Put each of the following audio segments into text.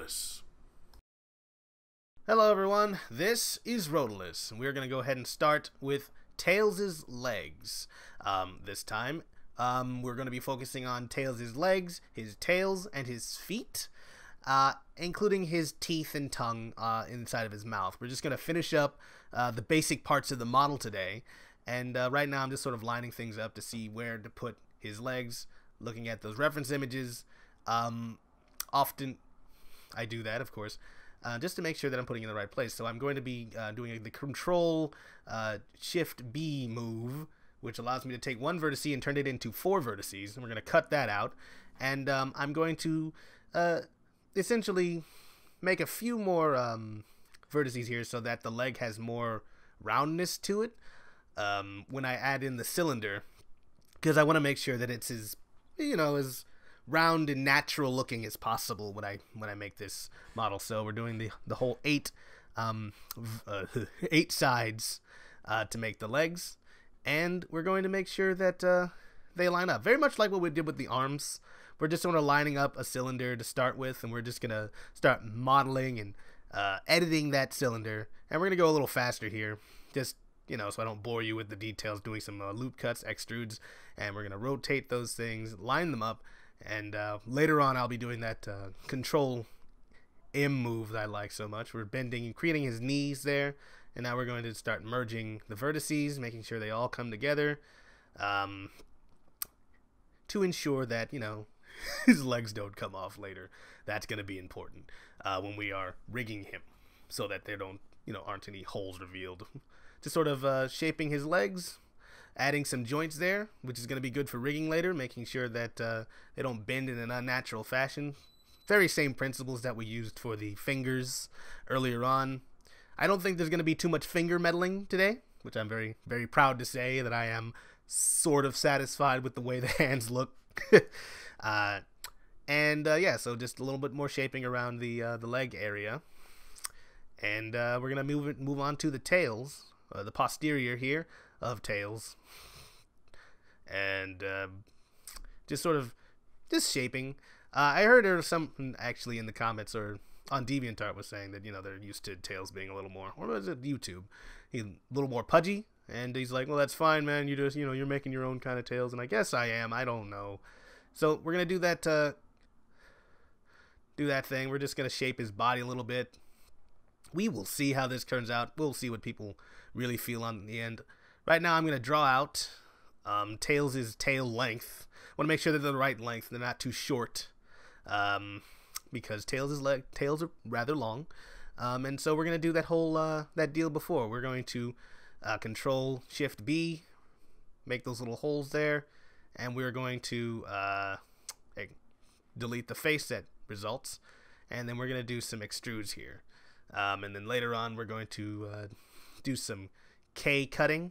Rotalus. Hello everyone, this is Rotalus, and we're going to go ahead and start with Tails' legs. This time, we're going to be focusing on Tails' legs, his tails, and his feet, including his teeth and tongue inside of his mouth. We're just going to finish up the basic parts of the model today, and right now I'm just sort of lining things up to see where to put his legs, looking at those reference images. Often I do that, of course, just to make sure that I'm putting it in the right place. So I'm going to be doing the Control Shift B move, which allows me to take one vertice and turn it into 4 vertices. And we're going to cut that out. And I'm going to essentially make a few more vertices here so that the leg has more roundness to it when I add in the cylinder, because I want to make sure that it's as round and natural looking as possible when I make this model. So we're doing the whole 8 sides to make the legs, and we're going to make sure that they line up very much like what we did with the arms. We're just sort of lining up a cylinder to start with, and we're just gonna start modeling and editing that cylinder, and we're gonna go a little faster here, just so I don't bore you with the details, doing some loop cuts, extrudes, and we're gonna rotate those things, line them up. And later on, I'll be doing that Control M move that I like so much. We're bending and creating his knees there. And now we're going to start merging the vertices, making sure they all come together to ensure that, his legs don't come off later. That's going to be important when we are rigging him so that there aren't any holes revealed. Just sort of shaping his legs, adding some joints there, which is going to be good for rigging later, making sure that they don't bend in an unnatural fashion. Very same principles that we used for the fingers earlier on. I don't think there's going to be too much finger meddling today, which I'm very, very proud to say that I am sort of satisfied with the way the hands look. Yeah, so just a little bit more shaping around the leg area. And we're going to move on to the tails, the posterior here of Tails, and just shaping. I heard there was something actually in the comments or on DeviantArt was saying that they're used to Tails being a little more, or was it YouTube? He's a little more pudgy, and he's like, well, that's fine, man. You just you're making your own kind of Tails, and I guess I am. I don't know. So we're gonna do that thing. We're just gonna shape his body a little bit. We will see how this turns out. We'll see what people really feel on the end. Right now, I'm going to draw out Tails' tail length. I want to make sure they're the right length. They're not too short because tails are rather long. And so we're going to do that whole that deal before. We're going to Control Shift B, make those little holes there, and we're going to delete the face that results. And then we're going to do some extrudes here. And then later on, we're going to do some K cutting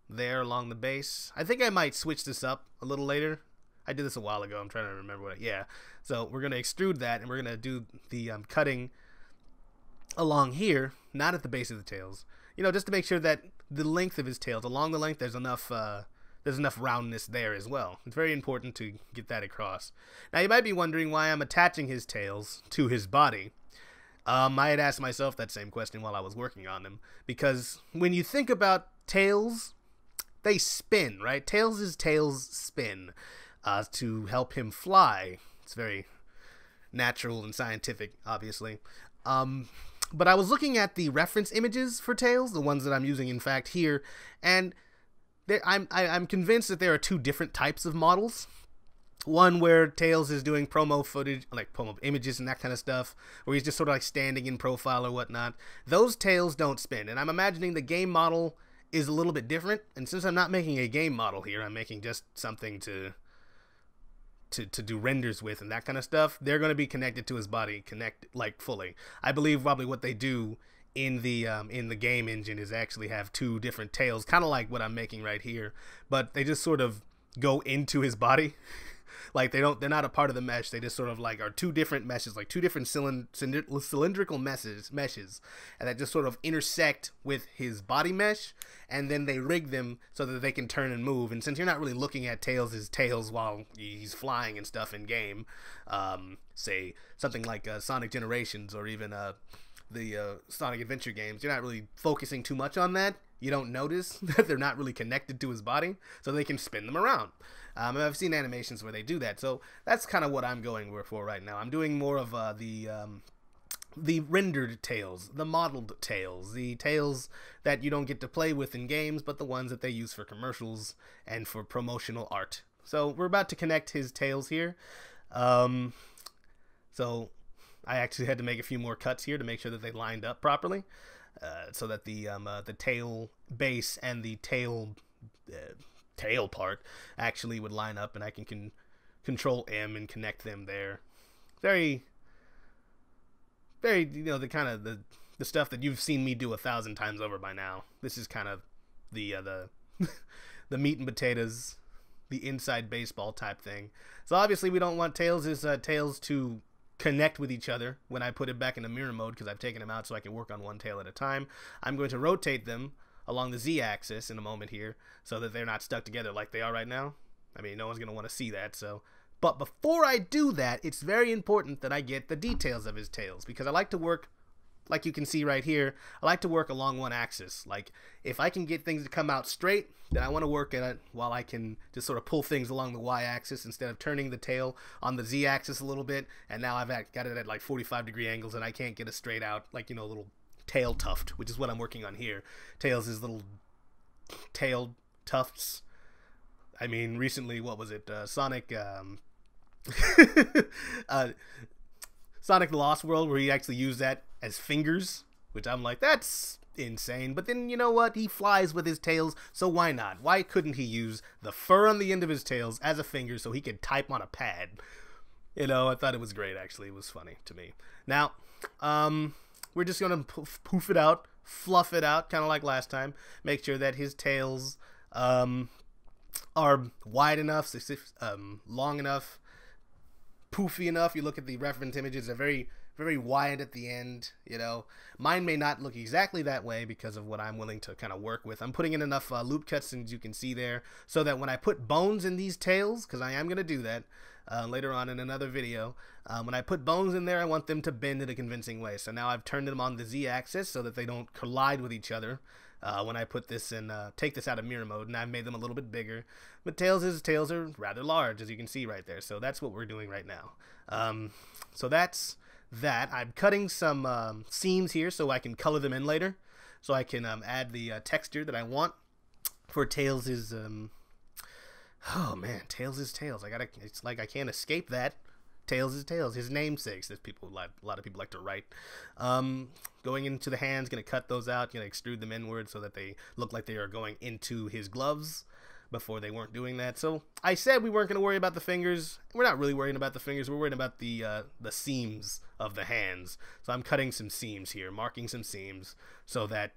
there along the base. I think I might switch this up a little later. I did this a while ago. I'm trying to remember yeah. So we're going to extrude that, and we're going to do the cutting along here, not at the base of the tails. Just to make sure that the length of his tails, along the length, there's enough roundness there as well. It's very important to get that across. Now, you might be wondering why I'm attaching his tails to his body. I had asked myself that same question while I was working on them, because when you think about tails, they spin, right? Tails' tails spin to help him fly. It's very natural and scientific, obviously. But I was looking at the reference images for Tails, the ones that I'm using, in fact, here, and I'm convinced that there are 2 different types of models. One where Tails is doing promo footage, like promo images and that kind of stuff, where he's just sort of like standing in profile or whatnot. Those tails don't spin, and I'm imagining the game model is a little bit different. And since I'm not making a game model here, I'm making just something to do renders with and that kind of stuff. They're going to be connected to his body, fully. I believe probably what they do in the game engine is actually have 2 different tails, kind of like what I'm making right here, but they just sort of go into his body. Like they're not a part of the mesh. They just sort of like are two different meshes, like two different cylindrical meshes, and that just sort of intersect with his body mesh, and then they rig them so that they can turn and move. And since you're not really looking at Tails' tails while he's flying and stuff in game, say something like Sonic Generations or even the Sonic Adventure games, you're not really focusing too much on that. You don't notice that they're not really connected to his body, so they can spin them around. And I've seen animations where they do that, so that's kind of what I'm going for right now. I'm doing more of the rendered Tails, the modeled Tails, the Tails that you don't get to play with in games, but the ones that they use for commercials and for promotional art. So we're about to connect his Tails here. So I actually had to make a few more cuts here to make sure that they lined up properly, so that the tail base and the tail part actually would line up, and I can control M and connect them there. Very, very, the kind of the stuff that you've seen me do 1,000 times over by now. This is kind of the the meat and potatoes, the inside baseball type thing. So obviously we don't want tails to connect with each other when I put it back into mirror mode, because I've taken them out so I can work on one tail at a time. I'm going to rotate them along the Z-axis in a moment here so that they're not stuck together like they are right now. I mean, no one's going to want to see that, so... But before I do that, it's very important that I get the details of his tails, because I like to work, like you can see right here, I like to work along one axis. Like, if I can get things to come out straight, then I want to work at it while I can just sort of pull things along the Y-axis instead of turning the tail on the Z-axis a little bit, and now I've got it at like 45-degree angles and I can't get it straight out, like, little tail tuft, which is what I'm working on here. Tails is little tail tufts. I mean, recently, what was it? Sonic Sonic the Lost World, where he actually used that as fingers, which I'm like, that's insane. But then, you know what? He flies with his tails, so why not? Why couldn't he use the fur on the end of his tails as a finger so he could type on a pad? I thought it was great, actually. It was funny to me. Now, we're just going to poof it out, fluff it out, kind of like last time. Make sure that his tails are wide enough, long enough, poofy enough. You look at the reference images, they're very, very wide at the end. Mine may not look exactly that way because of what I'm willing to kind of work with. I'm putting in enough loop cuts, as you can see there, so that when I put bones in these tails, because I am going to do that later on in another video, when I put bones in there, I want them to bend in a convincing way. So now I've turned them on the Z-axis so that they don't collide with each other when I put this in, take this out of mirror mode, and I've made them a little bit bigger. But tails are rather large, as you can see right there. So that's what we're doing right now. So that's that. I'm cutting some seams here so I can color them in later, so I can add the texture that I want for Tails'. Oh man, Tails is Tails. It's like I can't escape that. Tails is Tails. His namesakes. There's a lot of people like to write. Going into the hands, gonna cut those out. Gonna extrude them inward so that they look like they are going into his gloves. Before they weren't doing that. So I said we weren't gonna worry about the fingers. We're not really worrying about the fingers. We're worrying about the seams of the hands. So I'm cutting some seams here, marking some seams so that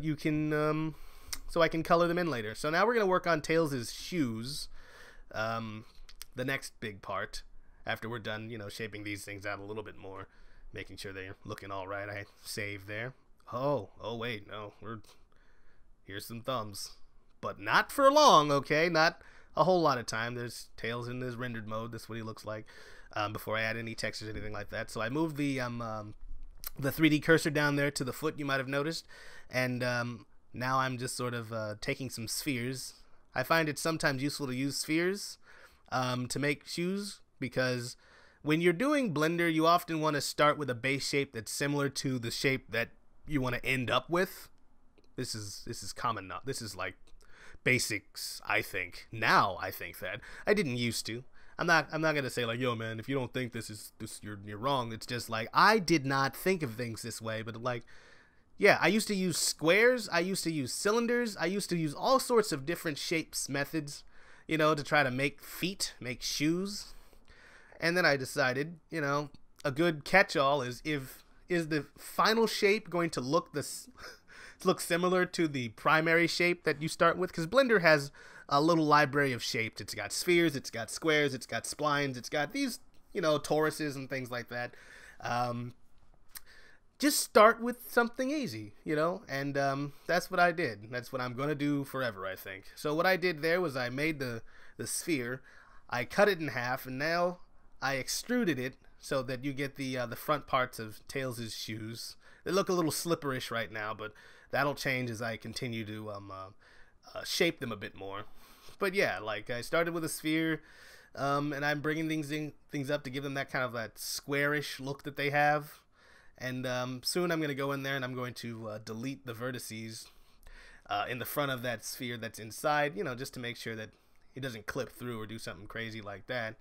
you can. So I can color them in later. So now we're gonna work on Tails' shoes. The next big part. After we're done, shaping these things out a little bit more, making sure they're looking all right. I save there. Oh wait, no, here's some thumbs, but not for long, okay? Not a whole lot of time. There's Tails in this rendered mode. That's what he looks like. Before I add any textures, anything like that. So I moved the 3D cursor down there to the foot, you might have noticed, and now I'm just sort of taking some spheres. I find it sometimes useful to use spheres to make shoes, because when you're doing Blender, you often want to start with a base shape that's similar to the shape that you want to end up with. This is common. This is like basics, I think. Now I think that. I didn't used to. I'm not gonna say like, yo man, if you don't think this you're wrong. It's just like I did not think of things this way, but like, yeah, I used to use squares, I used to use cylinders, I used to use all sorts of different shapes, methods, to try to make feet, make shoes. And then I decided, a good catch-all is the final shape going to look similar to the primary shape that you start with? Because Blender has a little library of shapes. It's got spheres, it's got squares, it's got splines, it's got these, toruses and things like that. Just start with something easy, and that's what I did. That's what I'm going to do forever, I think. So what I did there was I made the sphere, I cut it in half, and now I extruded it so that you get the front parts of Tails' shoes. They look a little slipperish right now, but that'll change as I continue to shape them a bit more. But yeah, like I started with a sphere, and I'm bringing things up to give them that kind of that squarish look that they have. And soon I'm going to go in there and I'm going to delete the vertices in the front of that sphere that's inside, just to make sure that it doesn't clip through or do something crazy like that.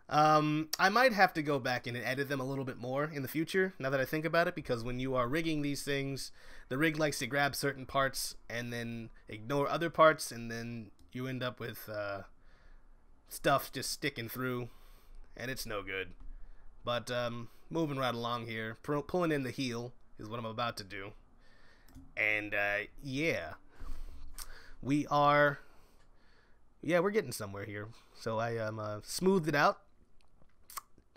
I might have to go back in and edit them a little bit more in the future, now that I think about it, because when you are rigging these things, the rig likes to grab certain parts and then ignore other parts, and then you end up with stuff just sticking through, and it's no good. But moving right along here, pulling in the heel is what I'm about to do. And yeah, we're getting somewhere here. So I smoothed it out.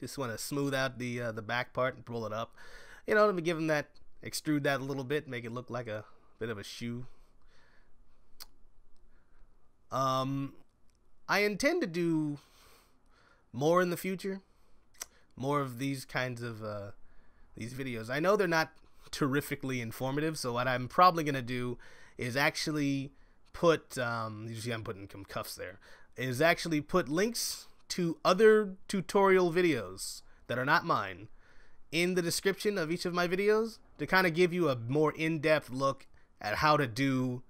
Just want to smooth out the back part and pull it up. Let me give them that, extrude that a little bit, make it look like a bit of a shoe. I intend to do more in the future. More of these kinds of these videos. I know they're not terrifically informative, so what I'm probably gonna do is actually put you see I'm putting some cuffs there, is actually put links to other tutorial videos that are not mine in the description of each of my videos to kind of give you a more in-depth look at how to do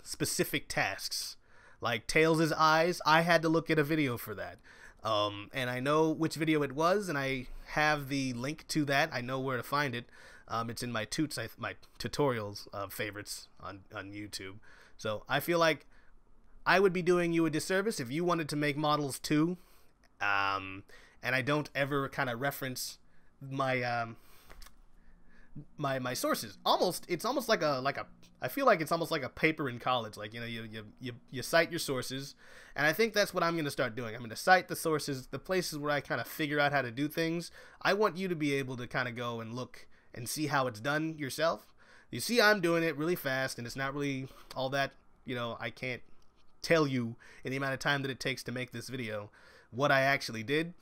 specific tasks. Like Tails' eyes, I had to look at a video for that. And I know which video it was, and I have the link to that. I know where to find it. It's in my my tutorials favorites on YouTube. So I feel like I would be doing you a disservice if you wanted to make models too, and I don't ever kind of reference my my sources. It's almost like a I feel like it's almost like a paper in college. Like, you cite your sources, and I think that's what I'm going to start doing. I'm going to cite the sources, the places where I kind of figure out how to do things. I want you to be able to kind of go and look and see how it's done yourself. You see I'm doing it really fast, and it's not really all that, I can't tell you in the amount of time that it takes to make this video what I actually did.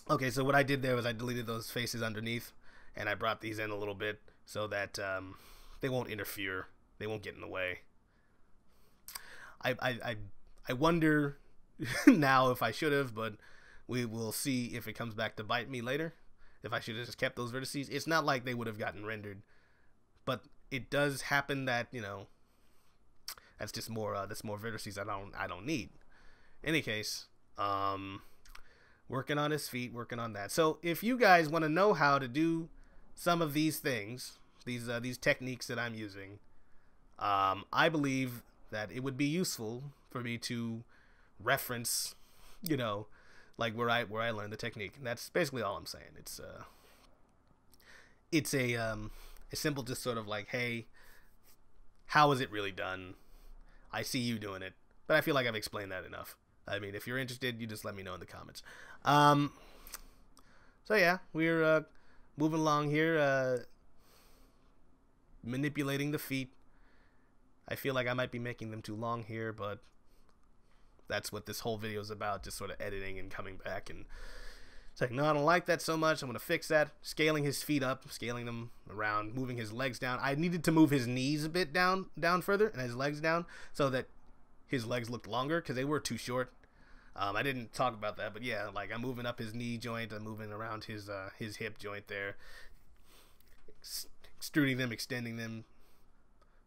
Okay, so what I did there was I deleted those faces underneath, and I brought these in a little bit so that they won't interfere. They won't get in the way. I wonder now if I should have, but we will see if it comes back to bite me later. If I should have just kept those vertices. It's not like they would have gotten rendered, but it does happen that, that's just more vertices I don't need. In any case, working on his feet, working on that. So if you guys want to know how to do some of these things, these techniques that I'm using, I believe that it would be useful for me to reference, like where I learned the technique. And that's basically all I'm saying. It's a simple, just sort of like, hey, how is it really done? I see you doing it, but I feel like I've explained that enough. I mean, if you're interested, you just let me know in the comments. So yeah, we're moving along here, manipulating the feet. I feel like I might be making them too long here, but that's what this whole video is about, just sort of editing and coming back and it's like, no, I don't like that so much. I'm going to fix that. Scaling his feet up, scaling them around, moving his legs down. I needed to move his knees a bit down further and his legs down so that his legs looked longer because they were too short. I didn't talk about that, but yeah, like I'm moving up his knee joint, I'm moving around his hip joint there, extruding them, extending them,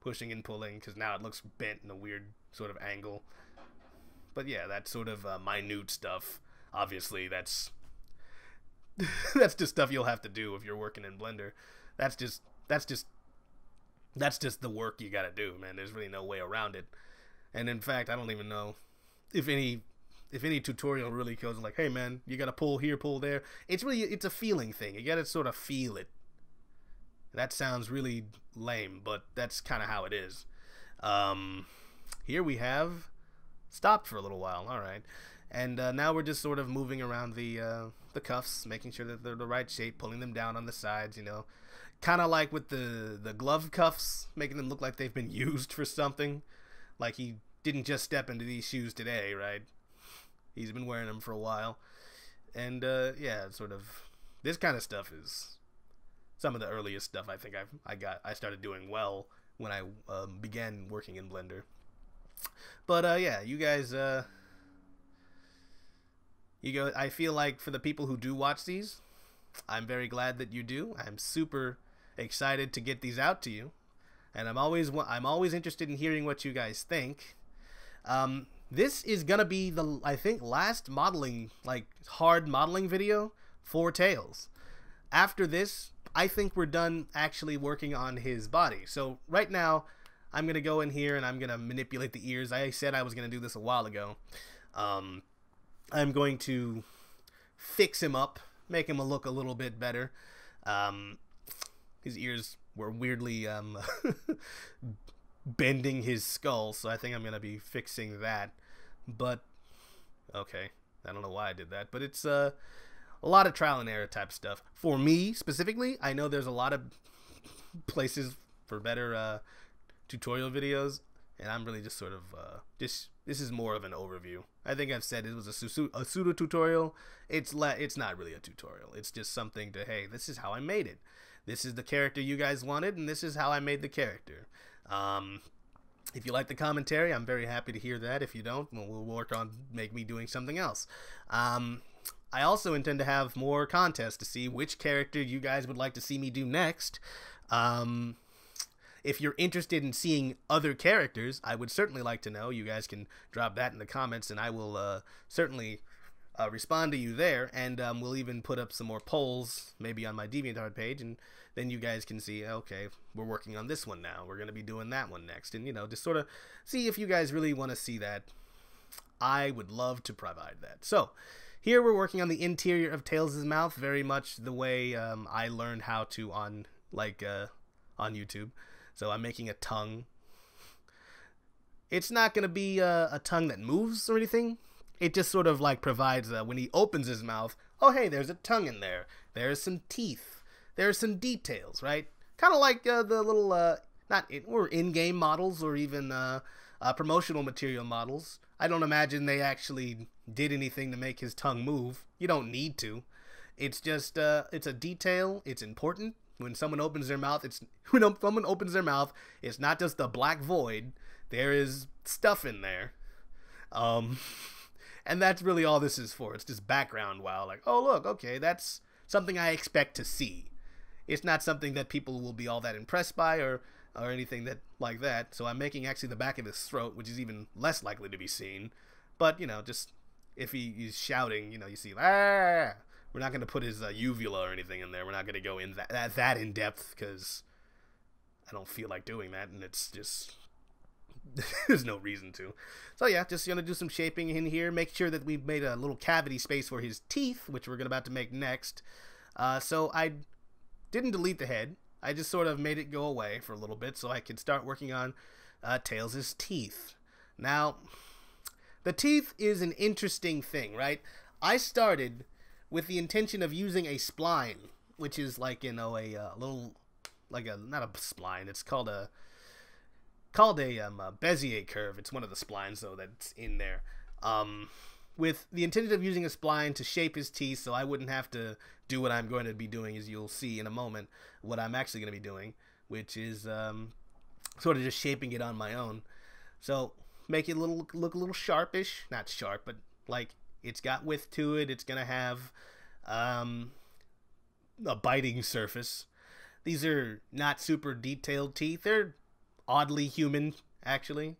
pushing and pulling, because now it looks bent in a weird sort of angle. But yeah, that's sort of minute stuff. Obviously, that's just stuff you'll have to do if you're working in Blender. That's just the work you gotta do, man. There's really no way around it. And in fact, I don't even know if any tutorial really goes like, hey man, you gotta pull here, pull there. It's a feeling thing. You gotta sort of feel it. That sounds really lame, but that's kind of how it is. Here we have stopped for a little while. All right. And now we're just sort of moving around the cuffs, making sure that they're the right shape, pulling them down on the sides, you know. Kind of like with the glove cuffs, making them look like they've been used for something. Like he didn't just step into these shoes today, right? He's been wearing them for a while. And yeah, sort of this kind of stuff is some of the earliest stuff I think I started doing well when I began working in Blender. But yeah, you guys I feel like for the people who do watch these, I'm very glad that you do. I'm super excited to get these out to you, and I'm always interested in hearing what you guys think. This is gonna be the, I think, last modeling, like hard modeling video for Tails. After this, I think we're done actually working on his body. So right now, I'm gonna go in here and I'm gonna manipulate the ears. I said I was gonna do this a while ago. I'm going to fix him up, make him look a little bit better. His ears were weirdly bending his skull, so I think I'm going to be fixing that. But, okay, I don't know why I did that, but it's a lot of trial and error type stuff. For me, specifically, I know there's a lot of places for better tutorial videos, and I'm really just sort of, this is more of an overview. I think I've said it was a pseudo tutorial. It's not really a tutorial. It's just something to, hey, this is how I made it. This is the character you guys wanted, and this is how I made the character. If you like the commentary, I'm very happy to hear that. If you don't, well, we'll work on me doing something else. I also intend to have more contests to see which character you guys would like to see me do next. If you're interested in seeing other characters, I would certainly like to know. You guys can drop that in the comments, and I will certainly respond to you there. And we'll even put up some more polls, maybe on my DeviantArt page, and then you guys can see, okay, we're working on this one now. We're going to be doing that one next. And, you know, just sort of see if you guys really want to see that. I would love to provide that. So, here we're working on the interior of Tails' mouth, very much the way I learned how to on YouTube. So I'm making a tongue. It's not going to be a tongue that moves or anything. It just sort of like provides, when he opens his mouth, oh hey, there's a tongue in there. There's some teeth. There's some details, right? Kind of like the little, or in-game models or even promotional material models. I don't imagine they actually did anything to make his tongue move. You don't need to. It's just, it's a detail. It's important. When someone opens their mouth, it's not just a black void. There is stuff in there. And that's really all this is for. It's just background wow, like, oh look, okay, that's something I expect to see. It's not something that people will be all that impressed by or anything that like that. So I'm making actually the back of his throat, which is even less likely to be seen. But, you know, just if he's shouting, you know, you see, ah! We're not going to put his uvula or anything in there. We're not going to go in that in depth because I don't feel like doing that, and it's just there's no reason to. So yeah, just going to do some shaping in here. Make sure that we've made a little cavity space for his teeth, which we're about to make next. So I didn't delete the head. I just sort of made it go away for a little bit so I could start working on Tails' teeth. Now, the teeth is an interesting thing, right? I started with the intention of using a spline, which is like, you know, a little, like a, not a spline, it's called a Bezier curve. It's one of the splines, though, that's in there. With the intention of using a spline to shape his teeth so I wouldn't have to do what I'm going to be doing, as you'll see in a moment, what I'm actually going to be doing, which is sort of just shaping it on my own. So make it look a little sharpish, not sharp, but like it's got width to it. It's going to have a biting surface. These are not super detailed teeth. They're oddly human, actually.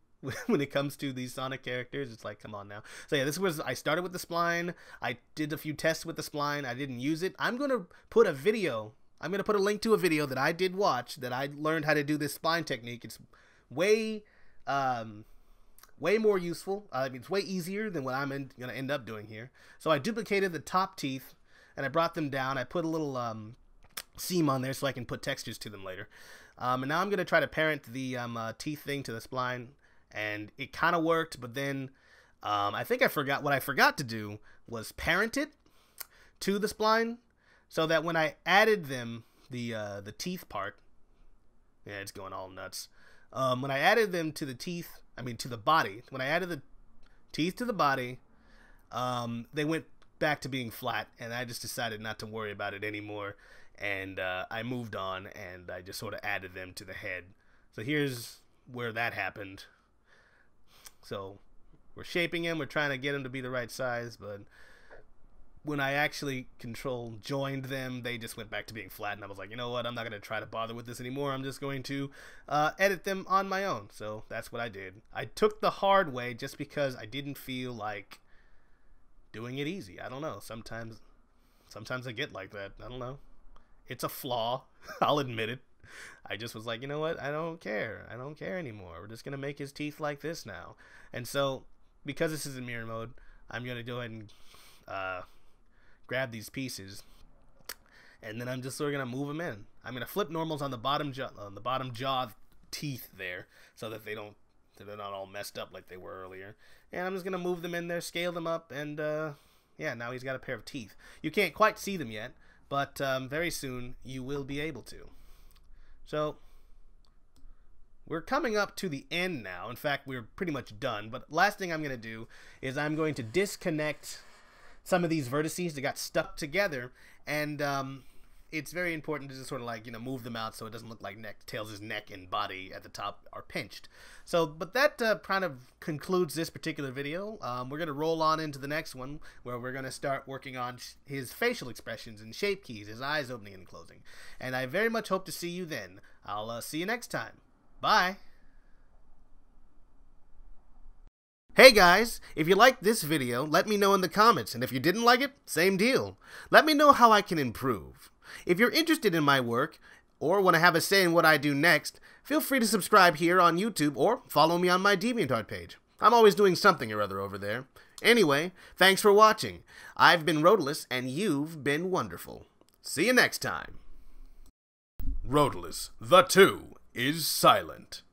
When it comes to these Sonic characters, it's like, come on now. So yeah, I started with the spline. I did a few tests with the spline. I didn't use it. I'm going to put a video. I'm going to put a link to a video that I did watch that I learned how to do this spline technique. It's way more useful. I mean, it's way easier than what I'm going to end up doing here. So I duplicated the top teeth and I brought them down. I put a little seam on there so I can put textures to them later. And now I'm going to try to parent the teeth thing to the spline. And it kind of worked, but then I think what I forgot to do was parent it to the spline, so that when I added them, the teeth part, yeah, it's going all nuts. When I added them to the teeth, to the body, when I added the teeth to the body, they went back to being flat, and I just decided not to worry about it anymore, and I moved on, and I just sort of added them to the head. So here's where that happened. So we're shaping him, we're trying to get him to be the right size, but when I actually joined them, they just went back to being flat, and I was like, you know what, I'm not going to try to bother with this anymore. I'm just going to edit them on my own. So that's what I did. I took the hard way just because I didn't feel like doing it easy. I don't know. Sometimes I get like that. I don't know. It's a flaw. I'll admit it. I just was like, you know what? I don't care. I don't care anymore. We're just going to make his teeth like this now. And so, because this is in mirror mode, I'm going to go ahead and grab these pieces, and then I'm just sort of going to move them in. I'm going to flip normals on the bottom jaw teeth there, so that they're not all messed up like they were earlier. And I'm just going to move them in there, scale them up, and yeah, now he's got a pair of teeth. You can't quite see them yet, but very soon you will be able to. So we're coming up to the end now. In fact, we're pretty much done. But last thing I'm going to do is I'm going to disconnect some of these vertices that got stuck together, and it's very important to just sort of like, move them out so it doesn't look like Tails' neck and body at the top are pinched. So, but that kind of concludes this particular video. We're going to roll on into the next one, where we're going to start working on his facial expressions and shape keys, his eyes opening and closing. And I very much hope to see you then. I'll see you next time. Bye. Hey guys, if you liked this video, let me know in the comments, and if you didn't like it, same deal. Let me know how I can improve. If you're interested in my work, or want to have a say in what I do next, feel free to subscribe here on YouTube, or follow me on my DeviantArt page. I'm always doing something or other over there. Anyway, thanks for watching. I've been Roadless, and you've been wonderful. See you next time. Roadless, the 2 is silent.